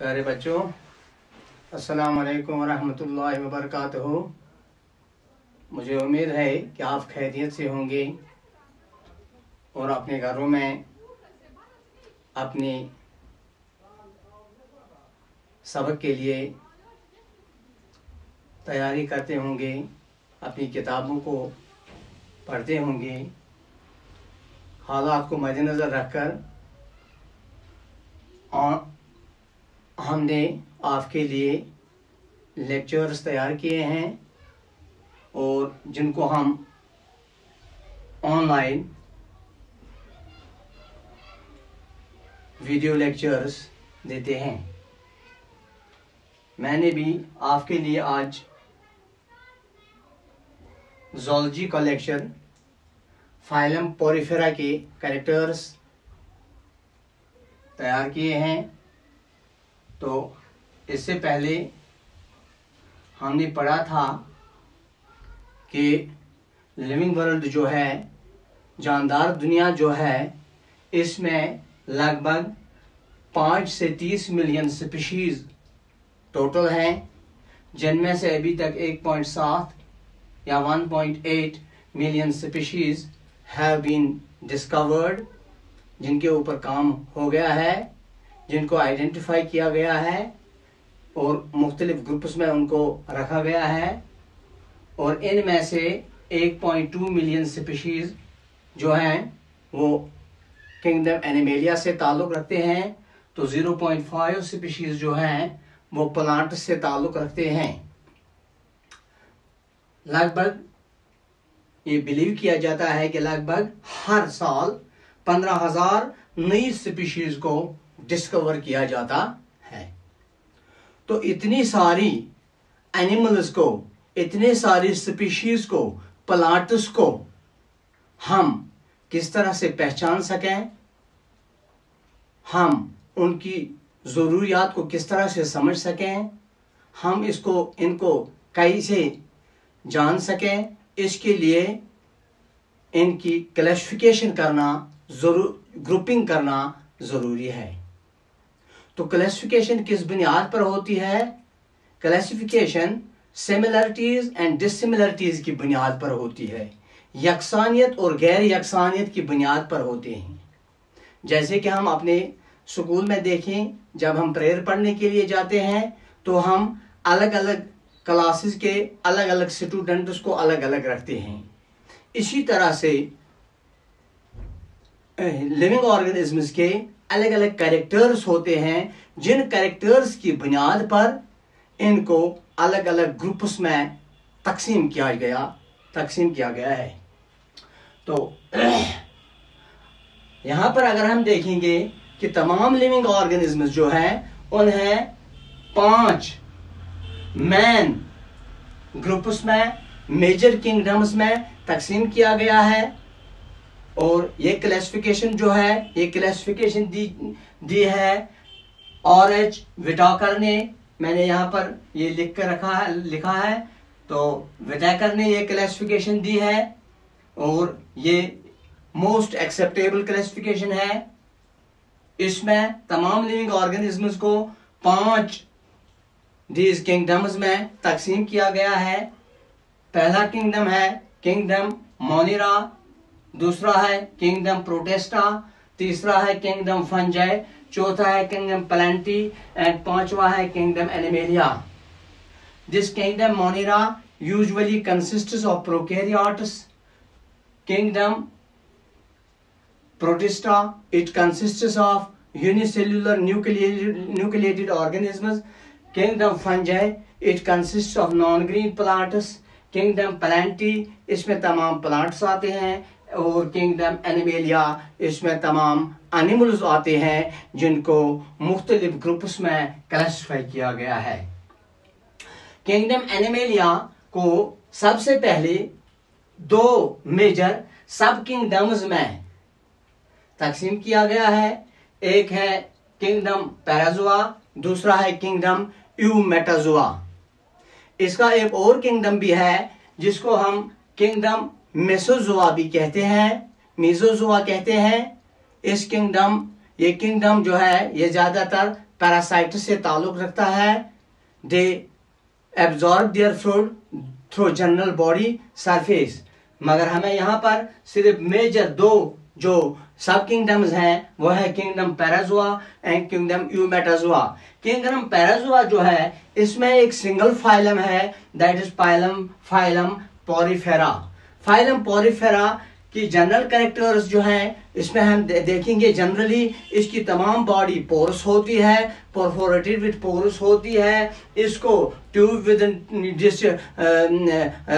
प्यारे बच्चों, अस्सलाम वालेकुम वरहमतुल्लाहि वबरकातुहू। मुझे उम्मीद है कि आप खैरियत से होंगे और अपने घरों में अपनी सबक के लिए तैयारी करते होंगे, अपनी किताबों को पढ़ते होंगे। हालात को मद्देनज़र रखकर और हमने आपके लिए लेक्चर्स तैयार किए हैं और जिनको हम ऑनलाइन वीडियो लेक्चर्स देते हैं। मैंने भी आपके लिए आज ज़ूलॉजी का लेक्चर फाइलम पोरिफेरा के कैरेक्टर्स तैयार किए हैं। तो इससे पहले हमने पढ़ा था कि लिविंग वर्ल्ड जो है, जानदार दुनिया जो है, इसमें लगभग 5 से 30 मिलियन स्पीशीज टोटल हैं, जिनमें से अभी तक 1.7 या 1.8 million species have been discovered, जिनके ऊपर काम हो गया है, जिनको आइडेंटिफाई किया गया है और मुख्तलिफ ग्रुप्स में उनको रखा गया है। और इनमें से 1.2 मिलियन स्पीशीज जो हैं वो किंगडम एनिमेलिया से ताल्लुक़ रखते हैं, तो 0.5 स्पीशीज जो हैं वो प्लांट से ताल्लुक़ रखते हैं। लगभग ये बिलीव किया जाता है कि लगभग हर साल 15,000 नई स्पीशीज को डिस्कवर किया जाता है। तो इतनी सारी एनिमल्स को, इतने सारी स्पीशीज को, प्लांट्स को हम किस तरह से पहचान सकें, हम उनकी ज़रूरियात को किस तरह से समझ सकें, हम इनको कैसे जान सकें, इसके लिए इनकी क्लासिफिकेशन करना ग्रुपिंग करना ज़रूरी है। तो क्लासिफिकेशन किस बुनियाद पर होती है? क्लासिफिकेशन सिमिलरिटीज एंड डिससिमिलरिटीज की बुनियाद पर होती है, यकसानियत और गैर यकसानियत की बुनियाद पर होते हैं। जैसे कि हम अपने स्कूल में देखें, जब हम प्रेयर पढ़ने के लिए जाते हैं तो हम अलग अलग क्लासेस के अलग अलग स्टूडेंट्स को अलग अलग रखते हैं। इसी तरह से लिविंग ऑर्गेनिजम्स के अलग अलग कैरेक्टर्स होते हैं, जिन कैरेक्टर्स की बुनियाद पर इनको अलग अलग ग्रुप्स में तकसीम किया गया है। तो यहाँ पर अगर हम देखेंगे कि तमाम लिविंग ऑर्गेनिजम्स जो हैं उन्हें 5 मेन ग्रुप्स में, मेजर किंगडम्स में तकसीम किया गया है। और ये क्लासिफिकेशन जो है, ये क्लासिफिकेशन दी है R.H. विटाकर ने। मैंने यहाँ पर ये लिखा है। तो विटाकर ने ये क्लासिफिकेशन दी है और ये मोस्ट एक्सेप्टेबल क्लासिफिकेशन है। इसमें तमाम लिविंग ऑर्गेनिजम्स को 5 दीज किंगडम्स में तकसीम किया गया है। पहला किंगडम है किंगडम मोनिरा, दूसरा है किंगडम प्रोटेस्टा, तीसरा है किंगडम फंजाई, चौथा है किंगडम प्लांटी एंड पांचवा है kingdom Animalia. This kingdom Monera usually consists of prokaryotes. Kingdom protista, it consists of unicellular nucleated organisms. Kingdom fungi, it consists of non-green plants. Kingdom plantae, इसमें तमाम plants आते हैं। और kingdom animalia, इसमें तमाम animals आते हैं जिनको मुख्तलिफ ग्रुप्स में क्लासिफाई किया गया है। किंगडम एनिमेलिया को सबसे पहले 2 मेजर सब किंगडम्स में तकसीम किया गया है। एक है किंगडम पैराजोआ, दूसरा है किंगडम यूमेटाजोआ। इसका एक और किंगडम भी है जिसको हम किंगडम मेसोजोआ भी कहते हैं, मेसोजोआ कहते हैं। ये किंगडम जो है ये ज्यादातर पैरासाइट्स से ताल्लुक रखता है। They absorb their food through general body surface. मगर हमें यहाँ पर सिर्फ मेजर दो जो सब किंगडम्स हैं वो है किंगडम पैराज़ोआ एंड किंगडम यूमेटाज़ोआ। किंगडम पैराज़ोआ जो है इसमें एक सिंगल फाइलम है, that is phylum Porifera. Phylum Porifera की जनरल कैरेक्टर्स जो हैं इसमें हम देखेंगे जनरली इसकी तमाम बॉडी पोरस होती है, परफोरेटेड विद पोरस होती है। इसको tube with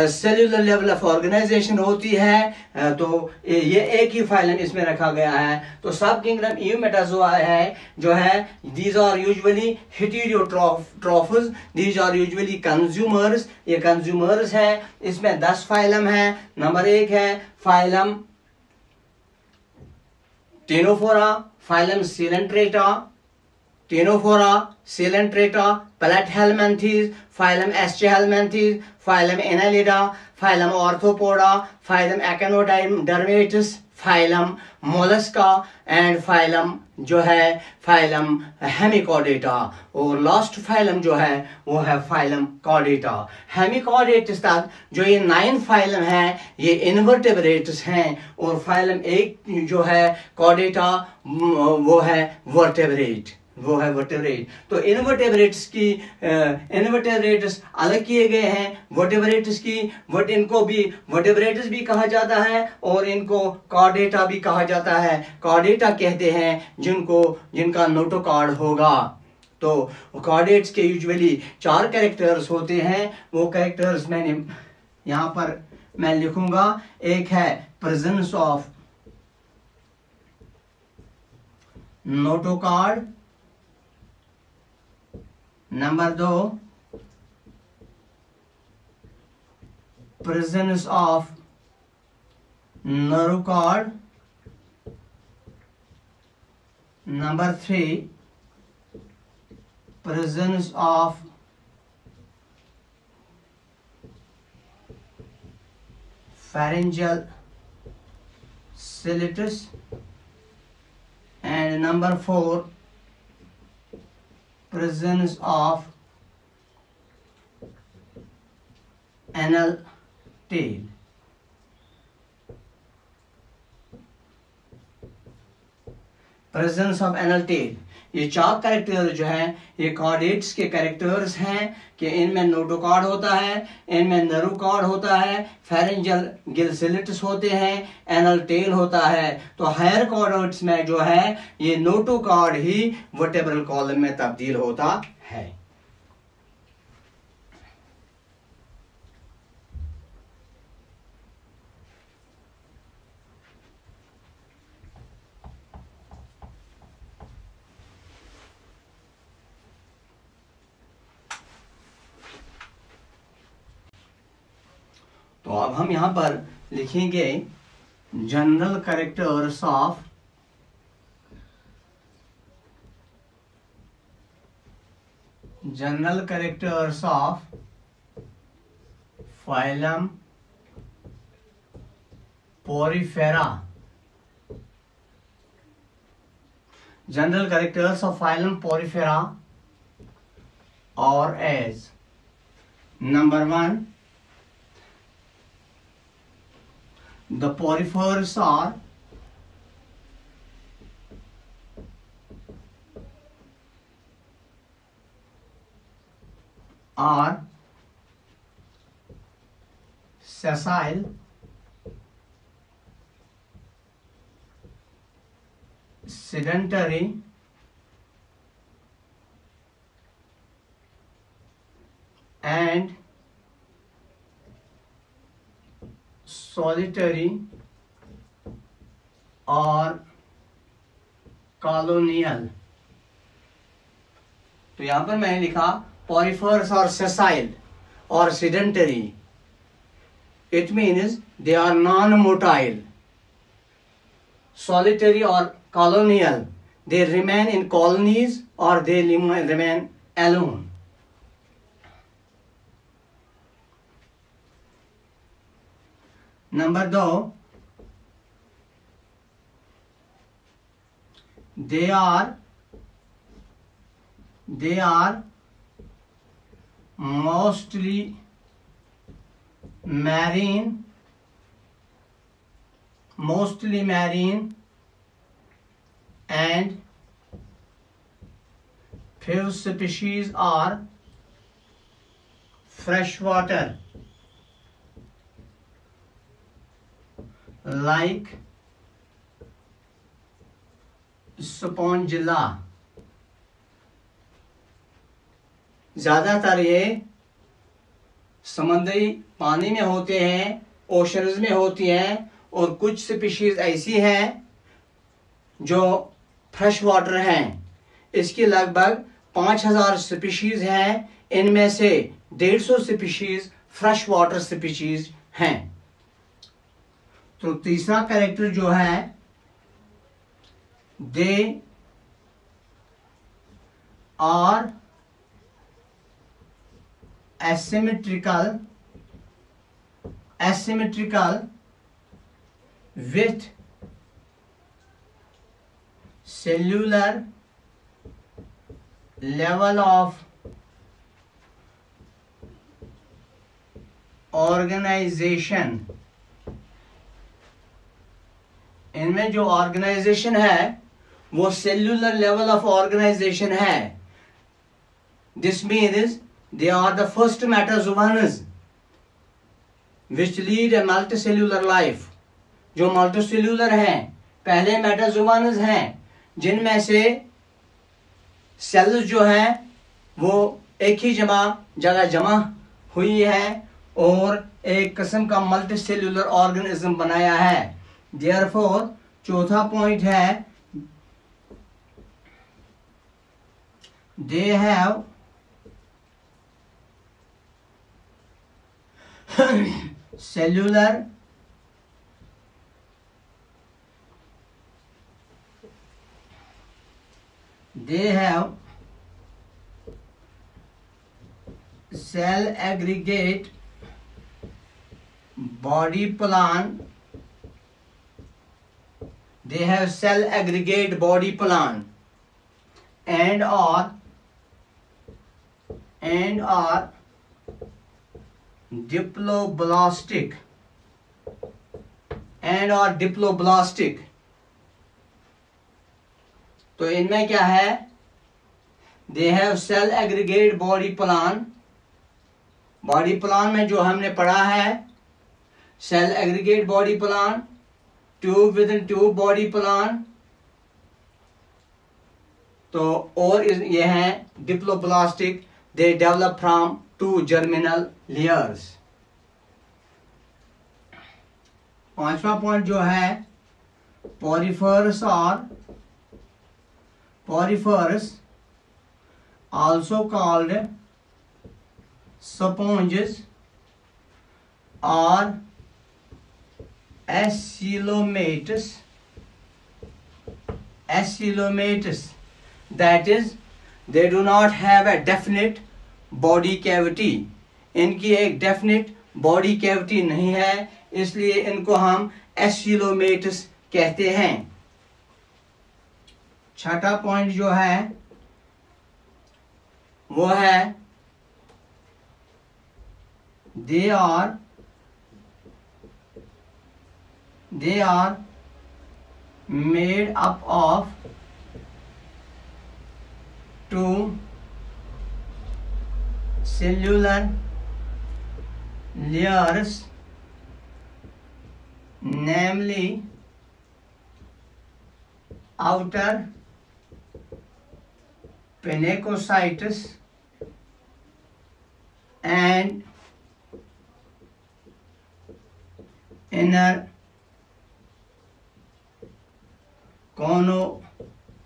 cellular level of organisation होती है। तो ये एक ही फाइलम इसमें रखा गया है। तो सब किंगडम यूमेटाज़ोआ है जो है, these are usually heterotrophs, these are usually consumers. ये कंज्यूमर्स है। इसमें 10 फाइलम है। नंबर 1 है phylum Ctenophora, phylum Coelenterata, Platyhelminthes, phylum Aschelminthes, phylum Annelida, phylum Arthropoda, phylum Echinodermata, phylum Mollusca and phylum जो है फाइलम हेमिकॉर्डेटा। और लास्ट फाइलम जो है वो है फाइलम कॉर्डेटा। हेमिकॉर्डेटस तक जो ये 9 फाइलम है ये इनवर्टेब्रेट्स हैं। और फाइलम 1 जो है कॉर्डेटा वो है वर्टेब्रेट। तो इनवर्टेब्रेट्स अलग किए गए हैं वर्टेब्रेट्स की। इनको भी वर्टेब्रेट्स भी कहा जाता है और इनको कॉर्डेटा भी कहा जाता है। कॉर्डेटा कहते हैं जिनका नोटोकॉर्ड होगा। तो कॉर्डेट्स के यूजुअली 4 कैरेक्टर्स होते हैं। वो कैरेक्टर्स मैंने यहां पर मैं लिखूंगा। एक है presence of notochord, number 2 presence of notochord, number 3 presence of pharyngeal cilitus, and number 4 presence of anal tail. Presence of anal tail, ये 4 कैरेक्टर जो हैं ये कॉर्डेट्स के कैरेक्टर्स हैं कि इनमें नोटोकॉर्ड होता है, इनमें नरोकॉर्ड होता है, फेरेंजियल गिलसिलिट्स होते हैं, एनल टेल होता है। तो हायर कॉर्डेट्स में जो है ये नोटोकॉर्ड ही वर्टेब्रल कॉलम में तब्दील होता है। तो अब हम यहां पर लिखेंगे general characters of phylum Porifera. General characters of phylum Porifera और as number 1 the porifers are sessile, sedentary, and solitary और कॉलोनियल। तो यहां पर मैंने लिखा पॉरिफर्स और सेसाइल और sedentary, it means they are non motile. Solitary और colonial, they remain in colonies और they remain alone. Number 2 they are they are mostly marine and few species are freshwater like Spongilla. ज्यादातर ये समुद्री पानी में होते हैं, ओशंस में होती हैं, और कुछ स्पीशीज ऐसी हैं जो फ्रेश वाटर हैं। इसकी लगभग 5000 स्पीशीज हैं, इनमें से 150 स्पीशीज फ्रेश वाटर स्पीशीज हैं। तो तीसरा कैरेक्टर जो है, they are asymmetrical with cellular level of organization। इनमें जो ऑर्गेनाइजेशन है वो सेल्यूलर लेवल ऑफ ऑर्गेनाइजेशन है। This means they are the first metazoans which lead a multicellular life. जो मल्टीसेल्यूलर हैं, पहले मेटाजोआन्स हैं जिनमें से सेल्स जो हैं वो एक ही जगह जमा हुई है और एक किस्म का मल्टीसेल्यूलर ऑर्गेनिज्म बनाया है। देयरफॉर चौथा पॉइंट है, they have cellular cell aggregate body plan and are diploblastic तो इनमें क्या है, they have cell aggregate body plan. Body plan में जो हमने पढ़ा है, cell aggregate body plan, tube within tube body plan, तो और ये है diploblastic, they develop from 2 germinal layers. पांचवा पॉइंट जो है, पोरिफरस also called sponges or coelomatus, that is they do not have a definite body cavity। इनकी एक definite body cavity नहीं है, इसलिए इनको हम coelomatus कहते हैं। छठा पॉइंट जो है वो है, they are made up of 2 cellular layers, namely outer pinacocytes and inner कोनोसाइटस।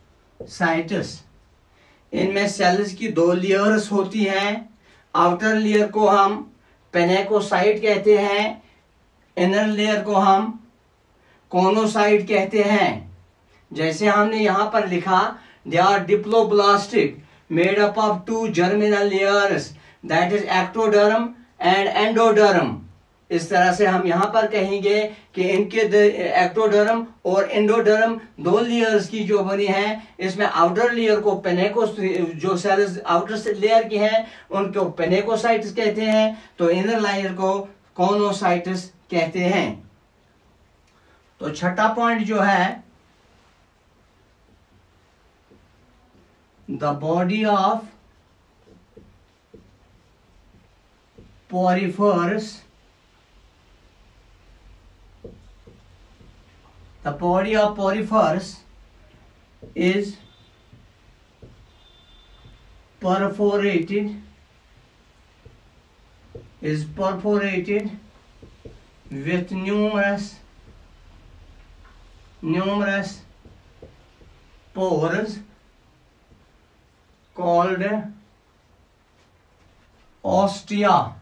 इनमें सेल्स की 2 लेयर्स होती हैं। आउटर लेयर को हम पेनेकोसाइट कहते हैं, इनर लेयर को हम कोनोसाइट कहते हैं। जैसे हमने यहां पर लिखा, they are diploblastic made up of 2 germinal layers, that is ectoderm and endoderm. इस तरह से हम यहाँ पर कहेंगे कि इनके एक्टोडर्म और एंडोडर्म दो लेयर्स की जो बनी है, इसमें आउटर लेयर को पेनेकोस, जो सेल्स आउटर लेयर की हैं उनको पेनेकोसाइट्स कहते हैं, तो इनर लेयर को कॉनोसाइट्स कहते हैं। तो छठा पॉइंट जो है, the body of porifers, the body of porifers is perforated with numerous pores called ostia.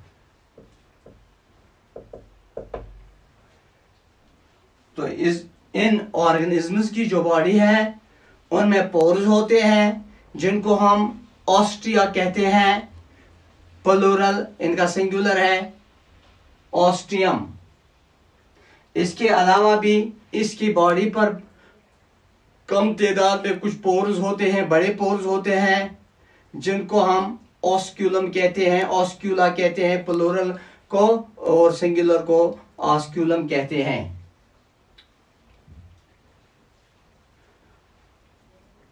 तो इन ऑर्गेनिजम्स की जो बॉडी है उनमें पोर्स होते हैं जिनको हम ऑस्टिया कहते हैं, प्लूरल इनका सिंगुलर है ऑस्टियम। इसके अलावा भी इसकी बॉडी पर कम तादाद में कुछ पोर्स होते हैं, बड़े पोर्स होते हैं जिनको हम ऑस्क्यूलम कहते हैं, ऑस्क्यूला कहते हैं प्लूरल को, और सिंगुलर को ऑस्क्यूलम कहते हैं।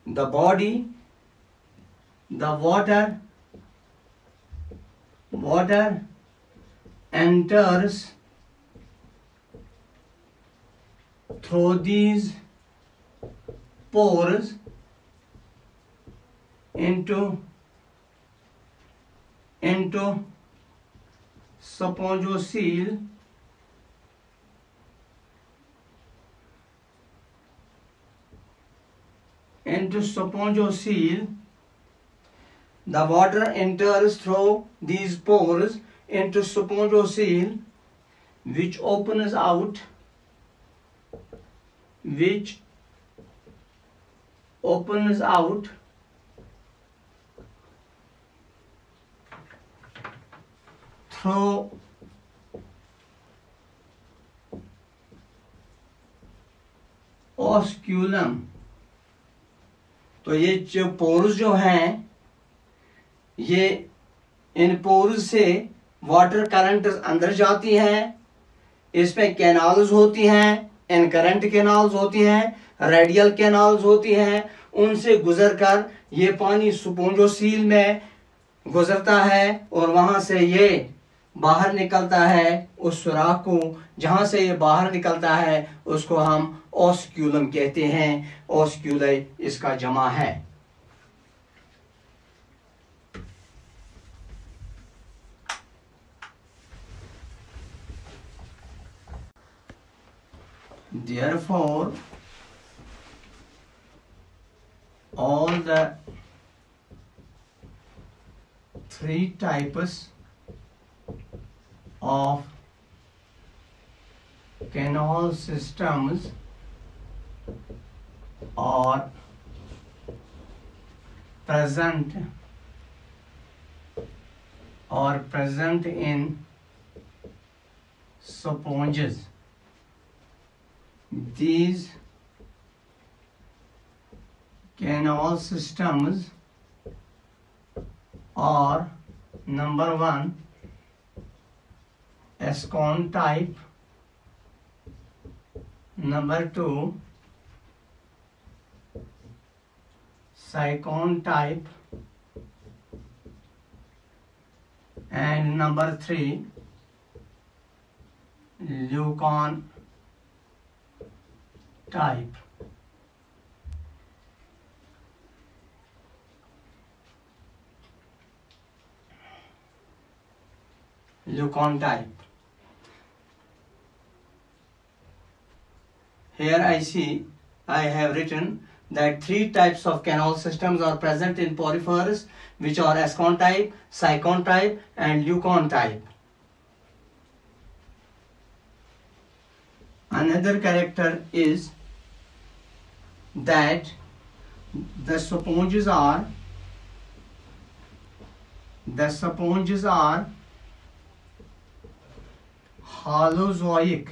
The body, the water enters through these pores into spongocoele, the water enters through these pores into spongocoele, which opens out through osculum। तो ये जो पोर्स जो हैं, ये इन पोर्स से वाटर करंट अंदर जाती हैं, इसमें कैनाल्स होती हैं, इनकरेंट कैनाल्स होती हैं, रेडियल कैनाल्स होती हैं, उनसे गुजरकर ये पानी स्पोंजोसील में गुजरता है और वहां से ये बाहर निकलता है। उस सुराख को जहां से ये बाहर निकलता है उसको हम ऑस्क्यूलम कहते हैं। ऑस्क्यूले इसका जमा है। Therefore, all the three types of canal systems are present in sponges. These canal systems are: number 1, Ascon type; number 2, Sycon type; and number 3, Leucon type. Leucon type. Here I have written that 3 types of canal systems are present in porifers, which are Ascon type, Sycon type, and Leucon type. Another character is that the sponges are holozoic.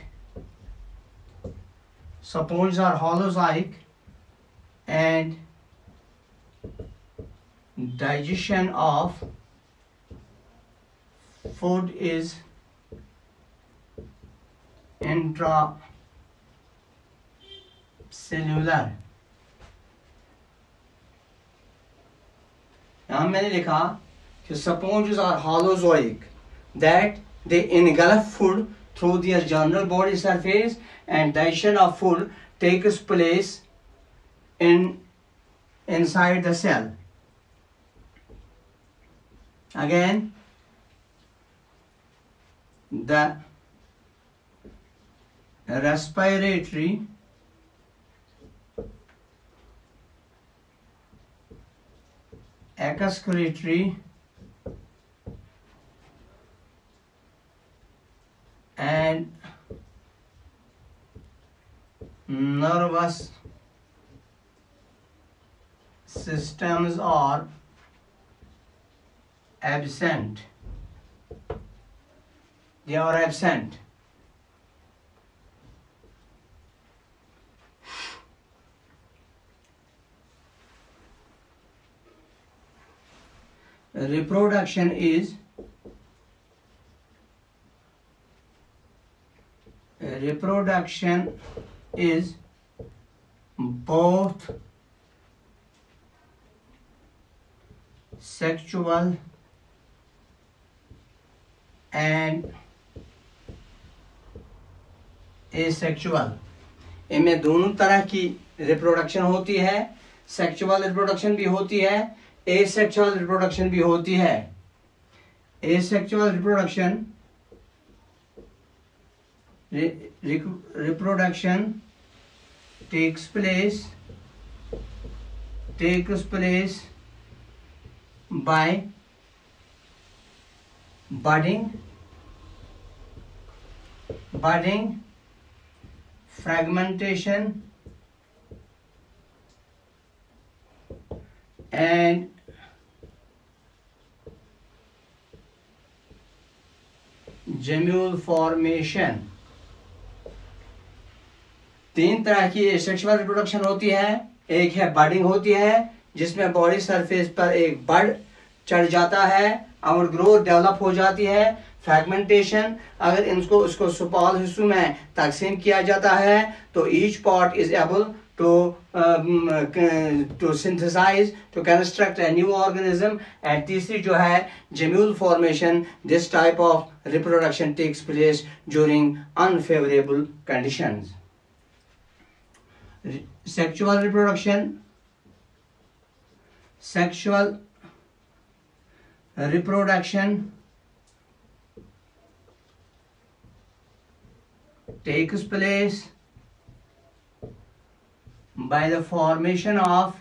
Sponges are holozoic, and digestion of food is intracellular. यहाँ मैंने लिखा कि sponges are holozoic, that they engulf food through their general body surface, and digestion of food takes place inside the cell. Again, the respiratory excretory and nervous systems are absent. They are absent. Reproduction is both sexual and asexual. इनमें दोनों तरह की reproduction होती है. Sexual reproduction भी होती है, asexual reproduction भी होती है. asexual reproduction reproduction takes place by budding, fragmentation, and gemule formation. तीन तरह की सेक्सुअल रिप्रोडक्शन होती है. एक है बडिंग होती है, जिसमें बॉडी सरफेस पर एक बड चढ़ जाता है और ग्रोथ डेवलप हो जाती है. फ्रैगमेंटेशन, अगर इनको उसको स्मॉल हिस्सों में तकसीम किया जाता है तो each part is able to synthesize, to construct a new organism. And तीसरी जो है gemule formation. This type of reproduction takes place during unfavorable conditions. Sexual reproduction takes place by the formation of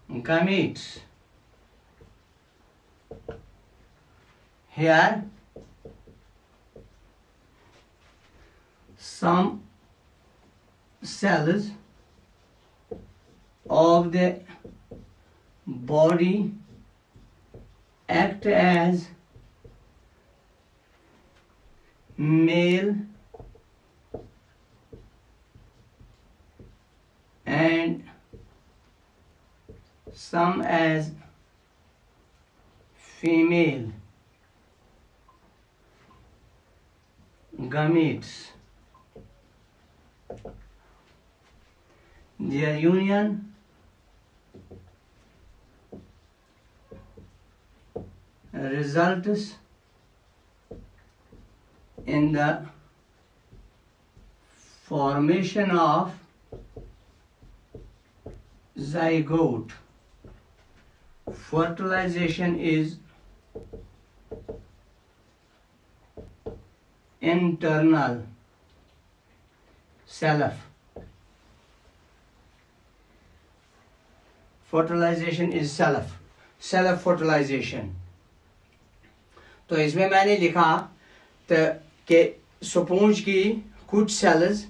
gametes. Here some cells of the body act as male and some as female gametes. Their union results in the formation of zygote. Fertilization is internal, self. Fertilization is self fertilization. तो इसमें मैंने लिखा तो कि sponge की कुछ sales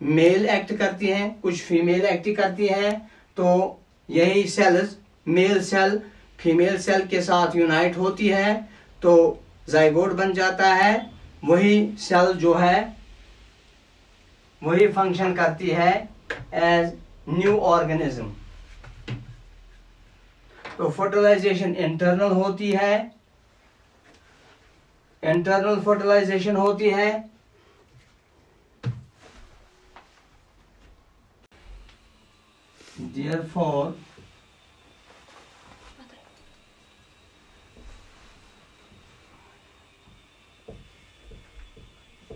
mail act करती हैं, कुछ फीमेल एक्ट करती हैं. तो यही cells male cell female cell के साथ यूनाइट होती है तो जाइगोट बन जाता है। वही सेल जो है वही फंक्शन करती है एज न्यू ऑर्गेनिज्म। तो फर्टिलाइजेशन इंटरनल होती है, इंटरनल फर्टिलाइजेशन होती है। Therefore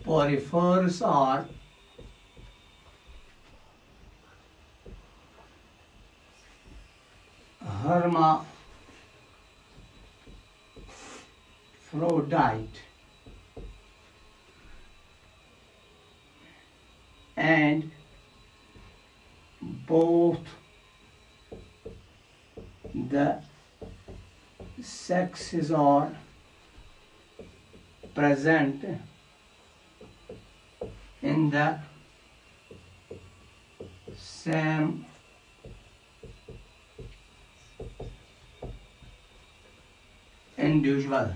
porifers are hermaphrodite and both the sexes are present in the same individual।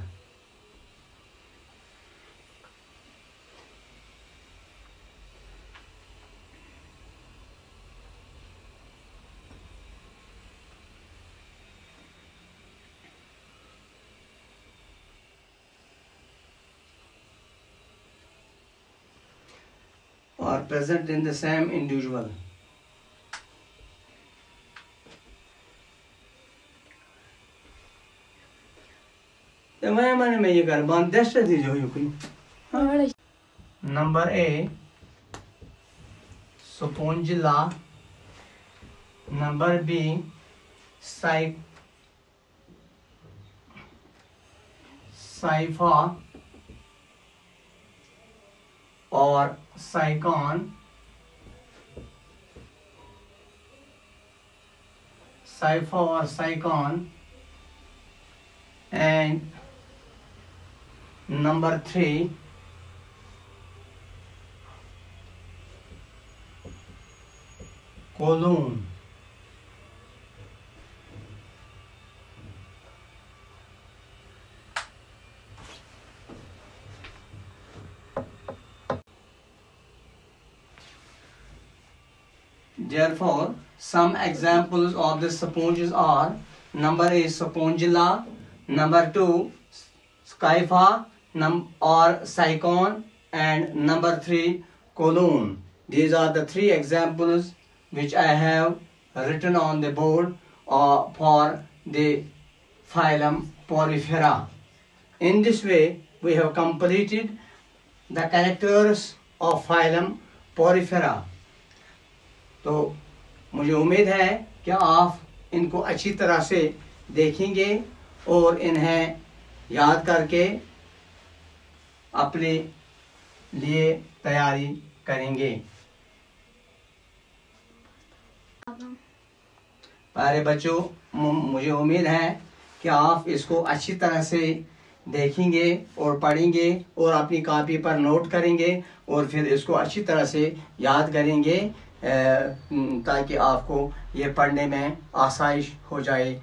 Are present in the same individual। तो मैंने में ये कर बांध दस दी जो कोई number A Spongilla, number B Scypha और साइकॉन, साइफा और साइकॉन एंड नंबर 3 कोलून। Therefore, some examples of the sponges are number A spongilla, number 2 scypha or cycon, and number 3 colon. These are the 3 examples which I have written on the board for the phylum Porifera. In this way, we have completed the characters of phylum Porifera. तो मुझे उम्मीद है कि आप इनको अच्छी तरह से देखेंगे और इन्हें याद करके अपने लिए तैयारी करेंगे। प्यारे बच्चों, मुझे उम्मीद है कि आप इसको अच्छी तरह से देखेंगे और पढ़ेंगे और अपनी कॉपी पर नोट करेंगे और फिर इसको अच्छी तरह से याद करेंगे ताकि आपको ये पढ़ने में आसाइश हो जाए।